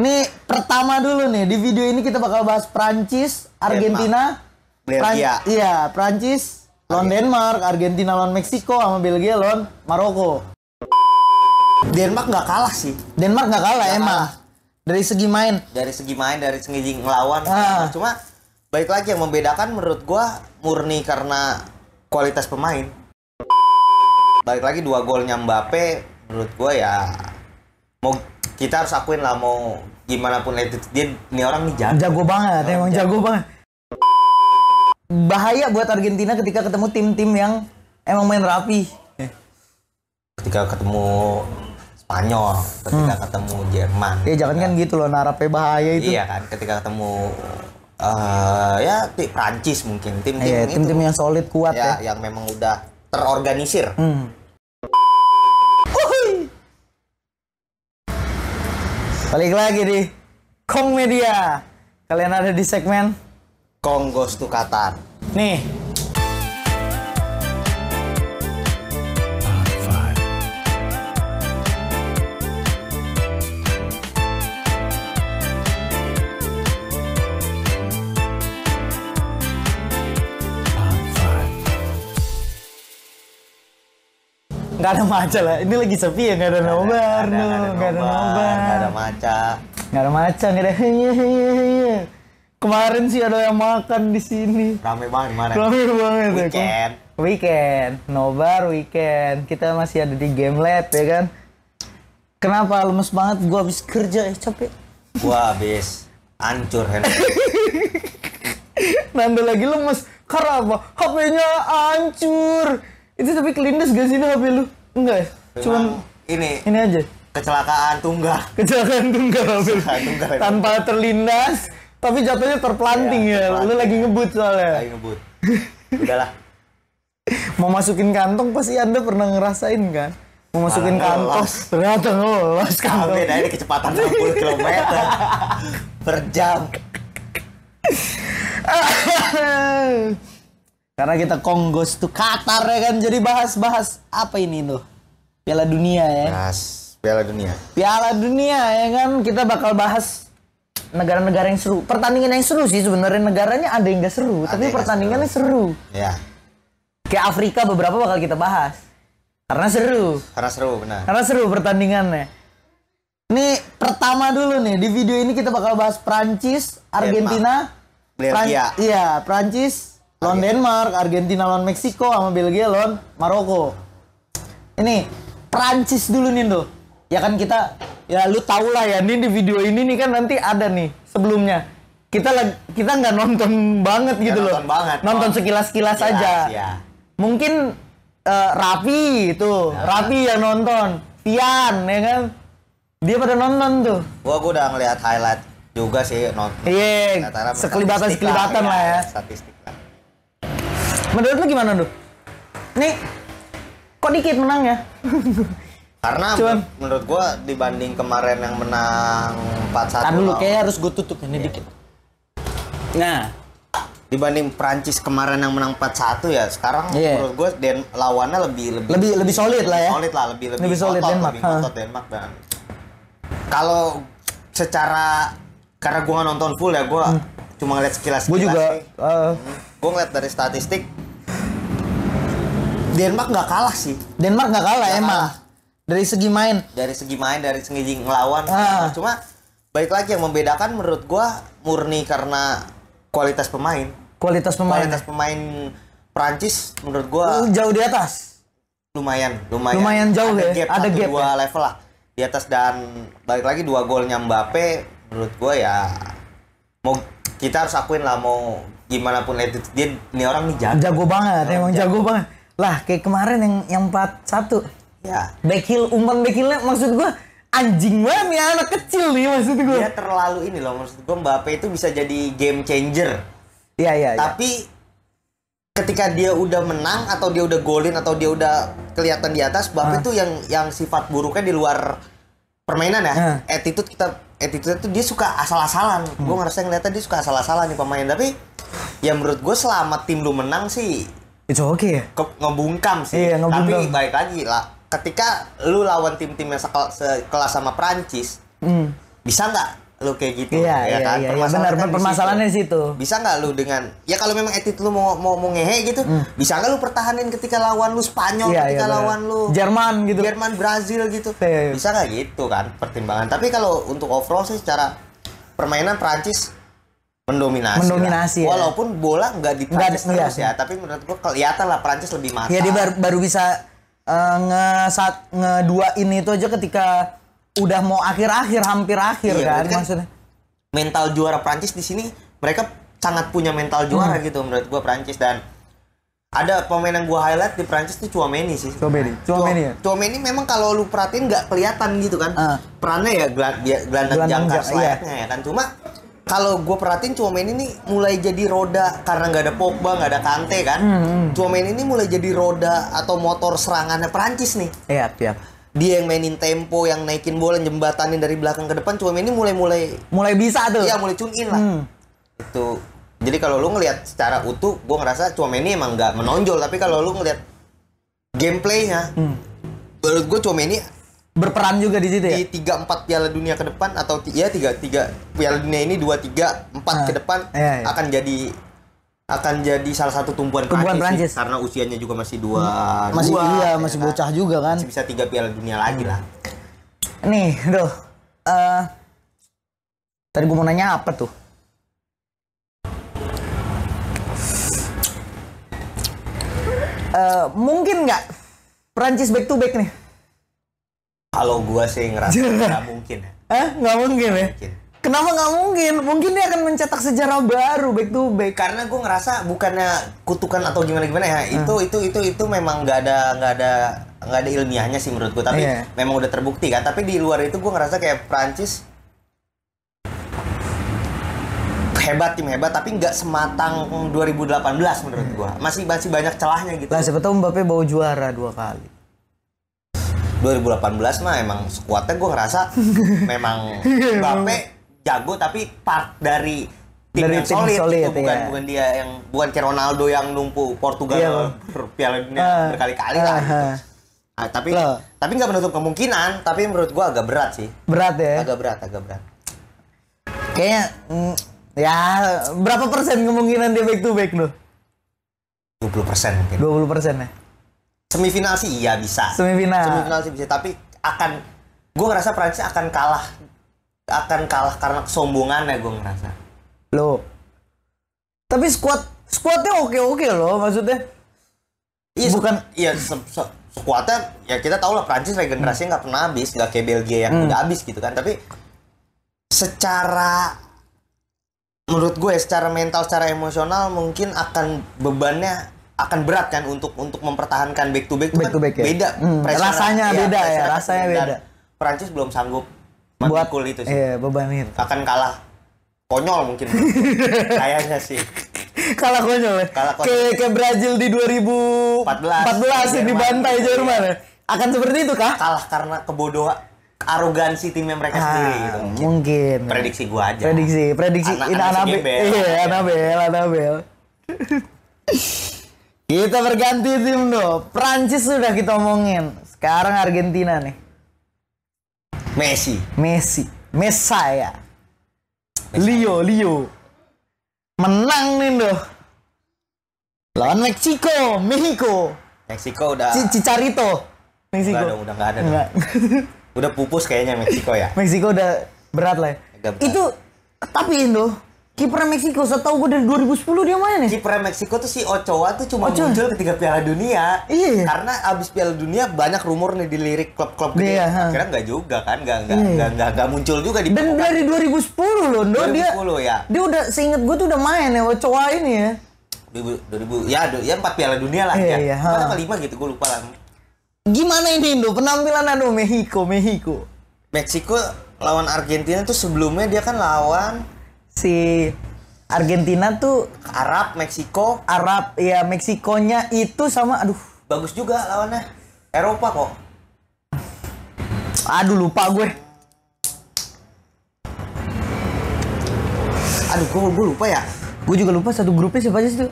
Ini pertama dulu nih, di video ini kita bakal bahas Prancis, Argentina, Belgia. Iya, Prancis lawan Denmark, Argentina lawan Meksiko, sama Belgia lawan Maroko. Denmark nggak kalah sih. Denmark nggak kalah Nggak emang. kalah. Dari segi main. Dari segi ngelawan. Ah. Cuma balik lagi yang membedakan menurut gua murni karena kualitas pemain. Balik lagi 2 golnya Mbappe menurut gua ya mau kita harus akuin lah, mau gimana pun itu dia ini orang nih Jago banget, emang jago banget. Bahaya buat Argentina ketika ketemu tim-tim yang emang main rapi. Ketika ketemu Spanyol, ketika ketemu Jerman. Ya jangan kan gitu loh, narapnya bahaya itu. Iya kan, ketika ketemu ya Prancis mungkin Iya, tim-tim yang solid kuat ya. yang memang udah terorganisir. Balik lagi di Kong Media. Kalian ada di segmen Kong Goes to Qatar. nih. Nggak ada maca lah. Ini lagi sepi ya, nggak ada nobar, nggak ada nobar, nggak ada maca, nggak ada heye. Kemarin sih ada yang makan di sini. rame banget kemarin. Rame banget. Weekend. Nobar weekend. Kita masih ada di Game Lab ya kan. Kenapa lemes banget? Gua habis kerja, capek. Gua habis hancur handphone. Nando lagi lemes. Karena apa? HP-nya hancur. Itu tapi kelindes gak sih HP lu? Enggak ya? Cuman ini aja. kecelakaan tunggal. Kecelakaan tunggal HP lu. Kecelakaan tunggal. Tanpa terlindas, tapi jatuhnya terpelanting ya. Terpelanting. Lu lagi ngebut soalnya. Lagi ngebut. Udahlah. Mau masukin kantong pasti Anda pernah ngerasain kan? Mau masukin Malah kantong, ngelos. ternyata ngelos kantong. Beda ini kecepatan 60 km per jam. Karena kita Kong Goes to Qatar ya kan, jadi bahas apa ini tuh? Piala Dunia ya. Mas, Piala Dunia. Piala Dunia ya kan, kita bakal bahas negara-negara yang seru. Pertandingan yang seru sih sebenarnya, negaranya ada yang gak seru, tapi pertandingannya seru. Ya. Kayak Afrika beberapa bakal kita bahas. Karena seru. Karena seru benar. Karena seru pertandingannya. Ini pertama dulu nih, di video ini kita bakal bahas Prancis, Argentina, Belgia. Iya, Prancis lawan Denmark, Argentina lawan Meksiko, sama Belgia lawan Maroko. Ini Prancis dulu nih, Do. Ya kan kita, ya lu tau lah ya, nih di video ini nih kan nanti ada nih sebelumnya. Kita nggak nonton banget gitu loh. Nonton sekilas-kilas aja. Ya. Mungkin Raffi itu, Raffi yang nonton, Vian ya kan. Dia pada nonton tuh. Gua udah ngeliat highlight juga sih nonton. Iya, sekelibatan lah ya. Statistik lah. Menurut lu gimana, Duh? Nih, kok dikit menangnya? Karena menurut gua dibanding kemarin yang menang 4-1. Kan dulu kayak harus gue tutup ini dikit. Nah, dibanding Prancis kemarin yang menang 4-1 ya, sekarang menurut gua lawannya lebih solid lah ya. Solid lah, lebih solid otot, Denmark. lebih otot Denmark. Dan kalau secara, karena gua nggak nonton full ya, gua cuma ngeliat sekilas. Gue juga. Gua ngeliat dari statistik, Denmark nggak kalah sih. Denmark nggak kalah Nggak emang. kalah. Dari segi main. Dari segi ngelawan. Cuma balik lagi yang membedakan menurut gua murni karena kualitas pemain. Kualitas pemain Prancis menurut gua jauh di atas. Lumayan Jauh ya. Ada gap 2 level lah di atas. Dan balik lagi 2 golnya Mbappe menurut gua ya mau kita harus akuin lah, mau gimana pun itu dia ini orang nih jago banget, emang jago banget. Lah kayak kemarin yang 4-1. Ya. Umpan backheelnya maksud gua anjing banget nih, anak kecil nih maksud gua. Dia terlalu ini loh, maksud gua Mbappe itu bisa jadi game changer. Iya. Tapi ketika dia udah menang atau dia udah golin atau dia udah kelihatan di atas, Mbappe itu yang sifat buruknya di luar permainan ya. Attitude itu dia suka asal-asalan. Gua ngerasa ngeliatnya dia suka asal-asalan nih pemain. Tapi ya menurut gua selama tim lu menang sih itu oke ya. Ngebungkam sih. Iya, ngebungkam. Tapi baik lagi lah, ketika lu lawan tim-tim yang sekelas sama Prancis, bisa nggak lu kayak gitu Iya, kan? iya, benar, kan permasalahannya di situ. Bisa nggak lu dengan ya kalau memang attitude lu mau ngehe gitu, bisa nggak lu pertahanin ketika lawan lu Spanyol, ketika lawan lu Jerman gitu. Jerman, Brazil gitu. Iya. Bisa nggak gitu kan pertimbangan. Tapi kalau untuk overall sih secara permainan Prancis mendominasi ya. Walaupun bola nggak di Prancis terus ya, tapi menurut gua kelihatan lah Prancis lebih matang. Ya dia baru bisa ngeduain itu aja ketika udah mau akhir-akhir, hampir akhir kan maksudnya. Mental juara Prancis di sini mereka sangat punya mental juara gitu menurut gua Prancis. Dan ada pemain yang gua highlight di Prancis tuh Tchouaméni sih. Tchouaméni memang kalau lu perhatiin nggak kelihatan gitu kan. Perannya ya gelandang jangkar sayapnya ya kan. Cuma kalau gue perhatiin Tchouaméni ini mulai jadi roda karena nggak ada Pogba, nggak ada Kante kan. Tchouaméni ini mulai jadi roda atau motor serangannya Prancis nih. Iya. Dia yang mainin tempo, yang naikin bola, jembatanin dari belakang ke depan. Tchouaméni mulai bisa tuh. Iya, mulai tune in lah. Itu. Jadi kalau lu ngelihat secara utuh, gue ngerasa Tchouaméni emang nggak menonjol. Tapi kalau lu ngelihat gameplaynya, menurut gue Tchouaméni berperan juga di situ ya. Di 3-4 Piala Dunia ke depan atau ya 3 Piala Dunia ini 2-3-4 ke depan akan jadi salah satu tumpuan Prancis karena usianya juga masih masih bocah juga kan. Masih bisa 3 Piala Dunia lagi lah. Nih, tadi gue mau nanya apa tuh? Mungkin nggak Prancis back to back nih? Kalau gua sih ngerasa nggak mungkin. Nggak mungkin ya? Kenapa nggak mungkin? Mungkin dia akan mencetak sejarah baru back to back. Karena gua ngerasa bukannya kutukan atau gimana ya. Itu memang nggak ada ilmiahnya sih menurut gua. Tapi memang udah terbukti kan. Tapi di luar itu gua ngerasa kayak Prancis tim hebat tapi nggak sematang 2018 menurut gua. Masih banyak celahnya gitu. Lah siapa tahu Mbappe bawa juara 2 kali. 2018 mah emang skuadnya gue ngerasa memang Mbappe jago tapi part dari tim yang solid gitu. Bukan dia yang bukan kayak Ronaldo yang numpu Portugal Piala Dunia berkali-kali lah gitu. Tapi nggak menutup kemungkinan, tapi menurut gue agak berat sih. Berat ya? Agak berat. Kayaknya ya berapa persen kemungkinan dia back to back loh? 20% mungkin. 20% ya? Semifinal sih iya bisa. Semifinal sih bisa, tapi gue ngerasa Prancis akan kalah karena kesombongannya gue ngerasa. Loh. Tapi skuadnya oke loh maksudnya. Iya, bukan skuadnya ya kita tahu lah Prancis regenerasinya nggak pernah habis, nggak kayak Belgia yang udah habis gitu kan. Tapi menurut gue secara mental, secara emosional mungkin bebannya akan berat kan untuk mempertahankan back to back ya? Beda rasanya beda. Prancis belum sanggup memikul itu sih. Iya, beban itu. Akan kalah konyol mungkin. Kayaknya sih. Kalah konyol ya. Kayak Brazil di 2014 yang dibantai Jerman ya. Akan seperti itu kah? Kalah karena kebodohan, arogansi timnya mereka sendiri gitu. Mungkin. Prediksi gua aja. Prediksi Anabel. Kita berganti tim loh. Prancis sudah kita omongin. Sekarang Argentina nih. Mesaya. Leo. Menang nih loh. Lawan Meksiko. udah. Chicharito. Meksiko. Udah nggak ada. Udah pupus kayaknya Meksiko ya. Meksiko udah berat lah. Itu tapi Indo. Kiper Meksiko, setahu gue dari 2010 dia main ya? Kiper Meksiko tuh si Ochoa tuh cuma muncul ketika Piala Dunia. Iya. Karena abis Piala Dunia banyak rumor nih dilirik klub-klub gede. Akhirnya nggak juga kan, nggak muncul juga di. Dan dari 2010 loh, 2010 ya. Dia udah, seinget gue tuh udah main ya Ochoa ini ya. 2000 ya 4 Piala Dunia lah ya. 4 apa 5 gitu, gue lupa lah. Gimana ini Indo penampilan Meksiko? Meksiko lawan Argentina tuh sebelumnya dia kan lawan si Argentina tuh Meksiko, ya Meksikonya itu sama bagus juga lawannya Eropa kok. Lupa gue. Gue lupa ya. Gue juga lupa satu grupnya siapa aja sih itu.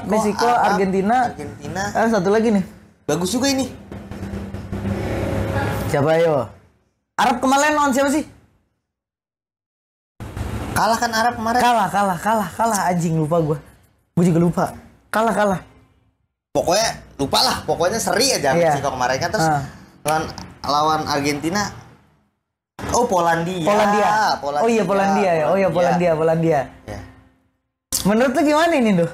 Meksiko, Argentina. Satu lagi nih. Bagus juga ini. Siapa yo? Arab kemarin lawan siapa sih? Kalah kan Arab kemarin. Kalah anjing, lupa gua. Gua juga lupa. Kalah. Pokoknya lupa lah, pokoknya seri aja Meksiko kemarin kan, terus lawan Argentina. Oh, Polandia. Oh iya Polandia ya. Polandia. Ya. Menurut lu gimana ini, Duh?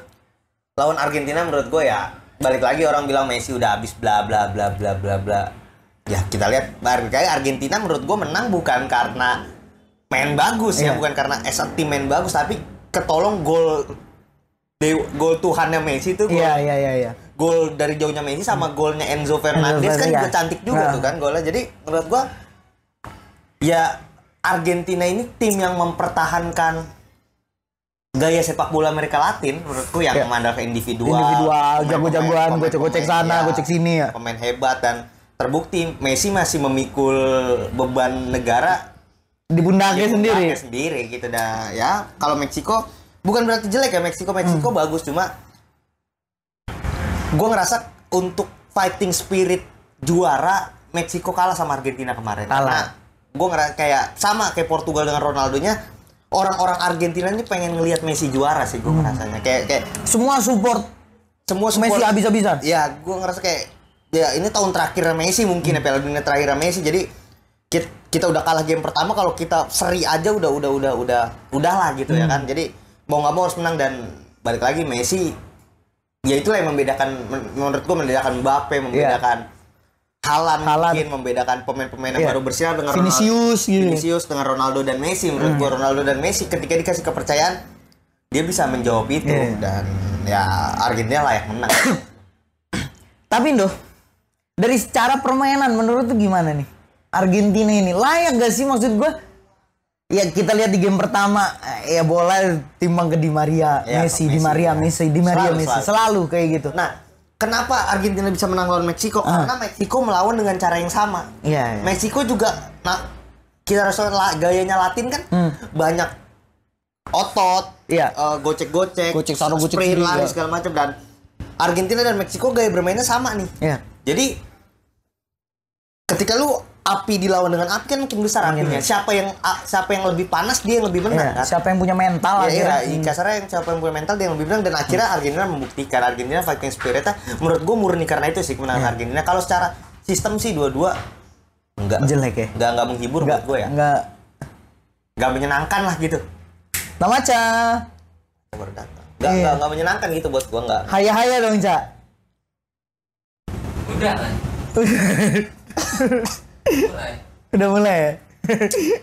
Lawan Argentina menurut gue ya, balik lagi orang bilang Messi udah habis bla bla bla bla bla bla. Ya kita lihat kayak Argentina menurut gue menang bukan karena main bagus ya, bukan karena as a team main bagus, tapi ketolong gol Tuhannya Messi itu. Iya. Gol dari jauhnya Messi sama golnya Enzo Fernandez kan juga cantik juga tuh kan golnya. Jadi menurut gua ya Argentina ini tim yang mempertahankan gaya sepak bola Amerika Latin menurutku yang mengandalkan individual, jago-jagoan, gocek-gocek sana, gocek sini ya. Pemain hebat dan terbukti Messi masih memikul beban negara di pundaknya sendiri gitu dah. Ya, kalau Meksiko bukan berarti jelek ya, Meksiko bagus, cuma gue ngerasa untuk fighting spirit juara Meksiko kalah sama Argentina kemarin. Karena gue ngerasa kayak Portugal dengan Ronaldonya, orang-orang Argentina ini pengen ngelihat Messi juara sih gue ngerasanya. Kayak semua support Messi habis-habisan. Ya, gue ngerasa kayak ya ini tahun terakhir Messi mungkin ya, Piala Dunia terakhir Messi. Jadi kita udah kalah game pertama, kalau kita seri aja udahlah gitu ya kan. Jadi mau nggak mau harus menang, dan balik lagi Messi ya itulah yang membedakan menurut gue, membedakan Mbappe, membedakan Haaland. Mungkin membedakan pemain-pemain yang baru bersinar dengan Vinicius dengan Ronaldo dan Messi. Menurut gue Ronaldo dan Messi ketika dikasih kepercayaan dia bisa menjawab itu dan ya Argentina layak menang. Tapi Doh, dari secara permainan menurut tuh gimana nih? Argentina ini layak gak sih, maksud gue? Ya kita lihat di game pertama ya bola timbang ke Di Maria, Messi, Di Maria, Messi, selalu kayak gitu. Nah, kenapa Argentina bisa menang lawan Meksiko? Karena Meksiko melawan dengan cara yang sama. Meksiko juga, kita rasa gayanya Latin kan, banyak otot, gocek-gocek, sprint, lari segala macam, dan Argentina dan Meksiko gaya bermainnya sama nih. Jadi ketika lu api dilawan dengan api kan makin besar apinya. Siapa yang lebih panas dia yang lebih menang kan? Siapa yang punya mental kasarnya siapa yang punya mental dia yang lebih menang, dan akhirnya Argentina membuktikan. Argentina fighting spiritnya menurut gue murni karena itu sih kemenangan Argentina. Kalau secara sistem sih dua-dua enggak jelek ya. Enggak menghibur buat gue ya. Enggak menyenangkan lah gitu. Tamaca. Enggak menyenangkan gitu buat gue, enggak. Haya-haya dong, Cak. Udah kan? Udah mulai ya?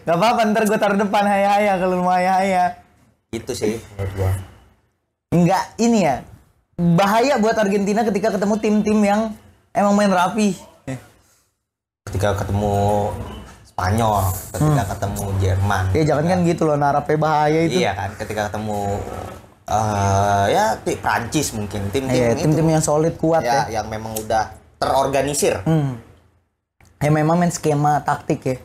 Gak apa-apa, ntar gue taruh depan haya-haya kalau mau haya-haya. Itu sih menurut gue. Enggak, ini ya bahaya buat Argentina ketika ketemu tim-tim yang emang main rapi. Ketika ketemu Spanyol, ketika ketemu Jerman. Ya jangan kan gitu loh, narapnya bahaya itu. Iya kan, ketika ketemu Prancis mungkin, tim-tim yang solid, kuat ya. Yang memang udah terorganisir. Ya memang main skema taktik ya.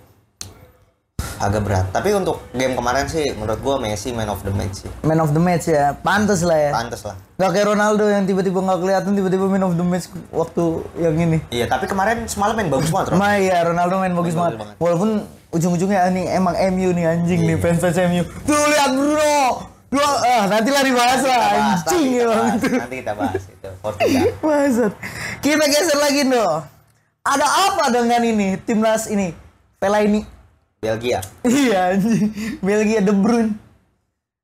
Agak berat. Tapi untuk game kemarin sih menurut gua Messi man of the match sih. Man of the match ya. Pantes lah ya. Pantes lah. Gak kayak Ronaldo yang tiba-tiba gak kelihatan, tiba-tiba man of the match waktu yang ini. Iya, tapi kemarin semalam main bagus banget. Iya, Ronaldo main bagus banget. Walaupun ujung-ujungnya nih emang MU nih anjing nih, fans MU. Tuh lihat Bruno. Nanti lah dibahas lah anjing emang itu. Nanti kita bahas itu. Portugal. Maksud. Kita geser lagi dong. Ada apa dengan ini timnas ini? Fellaini. Belgia. Iya anjing. Belgia, De Bruyne.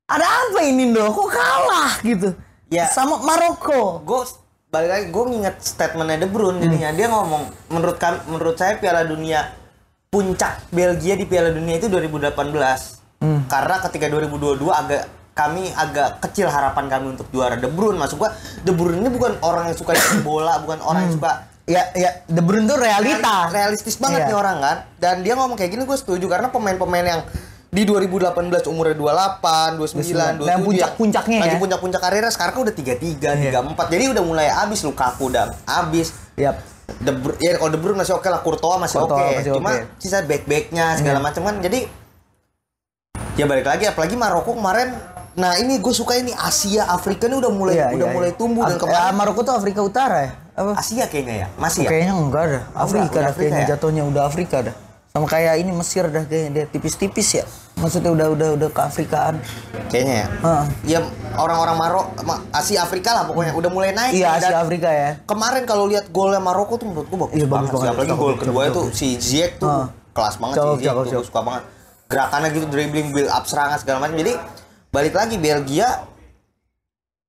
Ada apa ini dong? Kok kalah gitu? Ya. Sama Maroko. Balik lagi, gue nginget statementnya De Bruyne jadinya. Dia ngomong, menurut saya Piala Dunia, puncak Belgia di Piala Dunia itu 2018. Karena ketika 2022 kami agak kecil harapan kami untuk juara. De Bruyne, maksud gue, De Bruyne ini bukan orang yang suka bola, bukan orang yang suka. Ya, De Bruyne tuh realistis banget nih orang kan. Dan dia ngomong kayak gini gue setuju, karena pemain-pemain yang di 2018 umurnya 28, 29, 27 dan puncak-puncaknya lagi puncak-puncak karirnya sekarang kan udah 33, 34. Jadi udah mulai habis, Lukaku udah habis. Kalau De Bruyne masih oke lah, Courtois masih oke. Cuma sisa back-backnya segala macam kan. Jadi ya balik lagi, apalagi Maroko kemarin. Nah ini gue suka ini Asia Afrika ini udah mulai tumbuh. Dan kemarin Maroko tuh Afrika Utara ya? Apa? Asia kayaknya ya? Masih ya? Kayaknya enggak ada. Afrika dah kayaknya ya? Jatuhnya udah Afrika dah. Sama kayak ini Mesir dah kayaknya dia tipis-tipis ya. Maksudnya udah keafrikaan. Kayaknya ya. Ya orang-orang Asia Afrika lah pokoknya udah mulai naik. Iya, Asia Afrika ya. Kemarin kalau lihat golnya Maroko tuh menurut gua bagus banget. Apalagi gol kedua itu si Ziyech tuh kelas banget sih Ziyech tuh, suka banget. Gerakannya gitu, dribbling, build up serangan segala macam. Jadi balik lagi Belgia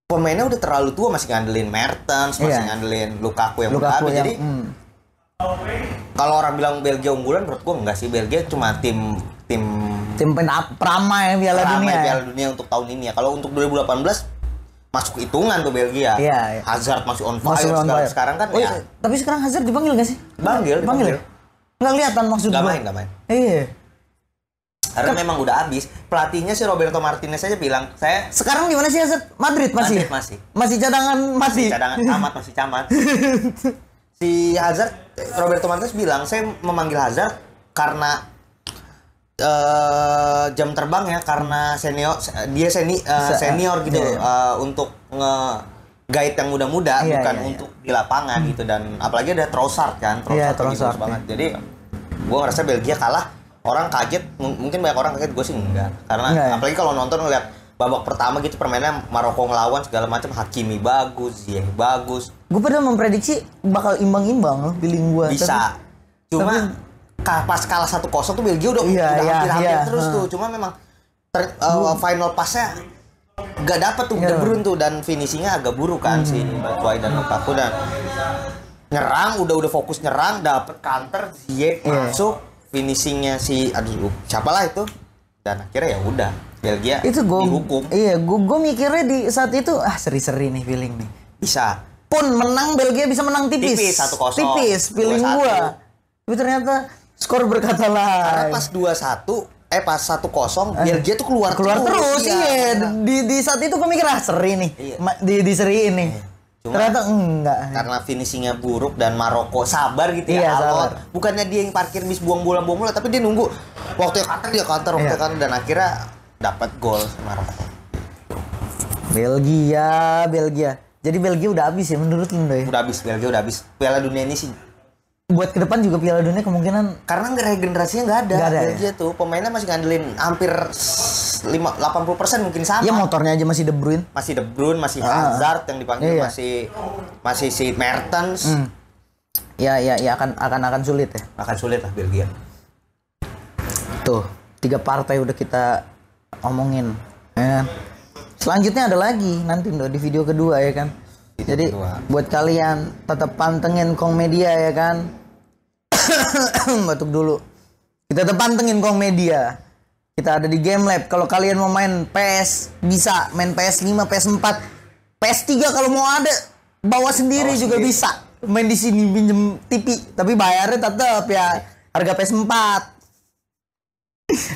pemainnya udah terlalu tua, masih ngandelin Mertens, masih ngandelin Lukaku yang udah habis. Jadi kalau orang bilang Belgia unggulan, menurut gua enggak sih. Belgia cuma tim peramai Piala Dunia. Piala Dunia untuk tahun ini ya. Kalau untuk 2018 masuk hitungan tuh Belgia. Iya. Hazard masih on fire. Sekarang kan ya. Tapi sekarang Hazard dipanggil nggak sih? Dipanggil. Nggak kelihatan maksud gua. Nggak main. Iya. Karena memang udah habis. Pelatihnya si Roberto Martinez aja bilang, saya sekarang di mana sih Hazard? Madrid masih. Masih cadangan masih. Cadangan masih camat. Si Hazard, Roberto Martinez bilang, saya memanggil Hazard karena jam terbang ya, karena senior gitu. Untuk nge-guide yang muda-muda, bukan untuk di lapangan gitu. Dan apalagi ada Trossard kan, Trossard banget. Jadi gue ngerasa Belgia kalah. Orang kaget, mungkin banyak orang kaget, gue sih enggak. Karena apalagi kalau nonton ngeliat babak pertama gitu permainnya Maroko ngelawan segala macam, Hakimi bagus, Ziyech bagus. Gue pada memprediksi bakal imbang-imbang loh feeling gue. Bisa. Cuma pas kalah 1-0 tuh Belgia udah hampir terus tuh. Cuma memang final pass-nya gak dapet tuh De Bruyne tuh, dan finishingnya agak buruk kan si Batshuayi dan Lukaku. Dan nyerang udah fokus nyerang, dapet counter, Ziyech masuk, finishingnya si siapalah itu, dan akhirnya ya udah Belgia itu dihukum. Iya, gue mikirnya di saat itu seri-seri nih feeling nih. Bisa. Pun menang Belgia bisa menang tipis. 1-0. Tipis feeling gue. Tapi ternyata skor berkata lain. Karena pas 2-1 pas 1-0 Belgia tuh keluar terus. Iya. Di saat itu gue mikir seri nih. Iya. Di seri ini. Cuma ternyata enggak. Karena finishingnya buruk dan Maroko sabar gitu ya. Sabar. Bukannya dia yang parkir bis buang bola, tapi dia nunggu waktu dia counter, dan akhirnya dapat gol Maroko. Belgia. Jadi Belgia udah habis ya menurut lu ya? Belgia udah habis. Piala Dunia ini sih. Buat ke depan juga Piala Dunia kemungkinan karena regenerasinya nggak ada. Belgia tuh pemainnya masih ngandelin hampir 80% mungkin sama. Ya motornya aja masih De Bruyne. Masih Hazard yang dipanggil, masih si Mertens. Ya akan sulit ya. Akan sulit lah Belgia. Tuh, 3 partai udah kita omongin. Ya. Selanjutnya ada lagi nanti di video kedua ya kan. Jadi buat kalian tetap pantengin Kong Media ya kan. Batuk dulu. Kita tetap pantengin Kong Media. Kita ada di Game Lab. Kalau kalian mau main PS bisa, main PS5, PS4, PS3 kalau mau ada bawa sendiri juga bisa. Main di sini pinjem TV, tapi bayarnya tetap ya harga PS4.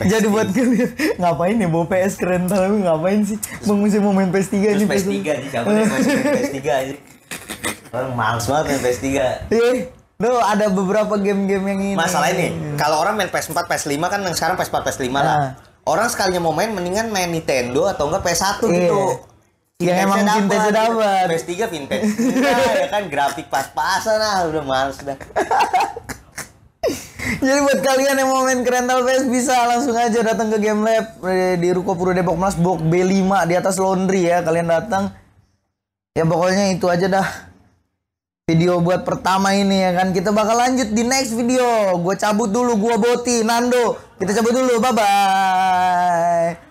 Jadi buat kalian ngapain ya bawa PS keren tapi ngapain sih? Bang mesti mau main PS3 aja. PS3 sih, siapa yang mau main PS3 aja. Orang males banget main PS3. Duh, ada beberapa game-game yang ini. Masalah ini, kalau orang main PS4, PS5 kan yang sekarang PS4, PS5 lah. Orang sekalinya mau main mendingan main Nintendo atau enggak PS1 gitu. Yang emang vintage dapat. PS3 vintage. Ya kan grafik pas-pasan udah males dah. Jadi buat kalian yang mau main rental PS bisa langsung aja datang ke Game Lab di Ruko Puro Depok Mas Blok B5 di atas laundry ya. Kalian datang. Ya pokoknya itu aja dah. Video buat pertama ini ya kan. Kita bakal lanjut di next video. Gue cabut dulu, gue Boti, Nando. Kita cabut dulu. Bye bye.